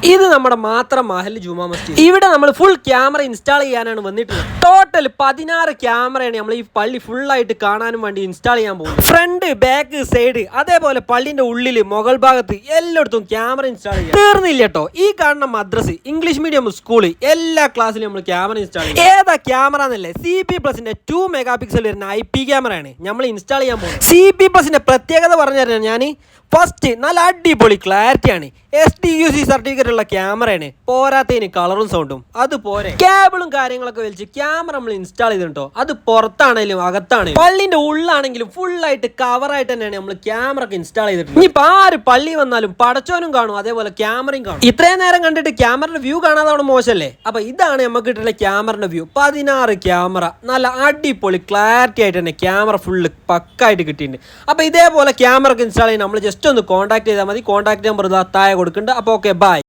ഇത് നമ്മുടെ മാത്രം മഹൽ ജുമാ മസ്ജിദ്. ഇവിടെ നമ്മൾ ഫുൾ ക്യാമറ ഇൻസ്റ്റാൾ ചെയ്യാനാണ് വന്നിട്ടുള്ളത്. ടോട്ടൽ 16 ക്യാമറയാണ് നമ്മൾ ഈ പള്ളി ഫുൾ ആയിട്ട് കാണാനും വേണ്ടി ഇൻസ്റ്റാൾ ചെയ്യാൻ പോകുന്നത്. ഫ്രണ്ട്, ബാക്ക്, സൈഡ്, അതേപോലെ പള്ളിന്റെ ഉള്ളില്, മുകൾ ഭാഗത്ത് എല്ലായിടത്തും ക്യാമറ ഇൻസ്റ്റാൾ ചെയ്യാം. തീർന്നില്ല കേട്ടോ, ഈ കാണുന്ന മദ്രസ്, ഇംഗ്ലീഷ് മീഡിയം സ്കൂള്, എല്ലാ ക്ലാസ്സിലും നമ്മൾ ക്യാമറ ഇൻസ്റ്റാൾ ചെയ്യും. ഏതാ ക്യാമറ എന്നല്ലേ? CP+ന്റെ 2 മെഗാപിക്സൽ വരുന്ന IP ക്യാമറയാണ് നമ്മൾ ഇൻസ്റ്റാൾ ചെയ്യാൻ പോകുന്നത്. CP+ന്റെ പ്രത്യേകത പറഞ്ഞു തരാം ഞാൻ. ഫസ്റ്റ്, നല്ല അടിപൊളി ക്ലാരിറ്റിയാണ്. SDQC സർട്ടിഫിക്കറ്റ് ഉള്ള ക്യാമറയാണ്. പോരാത്തതിന് കളറും സൗണ്ടും. അതുപോലെ കേബിളും കാര്യങ്ങളൊക്കെ വലിച്ച് ക്യാമറ നമ്മൾ ഇൻസ്റ്റാൾ ചെയ്തിട്ടോ. അത് പുറത്താണെങ്കിലും അകത്താണെങ്കിലും പള്ളിന്റെ ഉള്ളാണെങ്കിലും ഫുൾ ആയിട്ട് കവറായിട്ട് തന്നെയാണ് നമ്മൾ ക്യാമറ ഒക്കെ ഇൻസ്റ്റാൾ ചെയ്തിട്ടുണ്ട്. ഇനിയിപ്പോൾ ആര് പള്ളി വന്നാലും പടച്ചോനും കാണും, അതേപോലെ ക്യാമറയും കാണും. ഇത്രയും നേരം കണ്ടിട്ട് ക്യാമറയുടെ വ്യൂ കാണാതെ മോശമല്ലേ? അപ്പൊ ഇതാണ് നമുക്ക് കിട്ടുന്ന ക്യാമറയുടെ വ്യൂ. 16 ക്യാമറ നല്ല അടിപൊളി ക്ലാരിറ്റി ആയിട്ട് തന്നെ ക്യാമറ ഫുള്ള് പക്കായിട്ട് കിട്ടിയിട്ടുണ്ട്. അപ്പൊ ഇതേപോലെ ക്യാമറ ഒക്കെ ഇൻസ്റ്റാൾ ചെയ്യാൻ നമ്മൾ ജസ്റ്റ് ഒന്ന് കോൺടാക്ട് ചെയ്താൽ മതി. കോൺടാക്ട് നമ്പർ താഴെ കൊടുക്കുന്നുണ്ട്. അപ്പോൾ ഓക്കെ, ബൈ.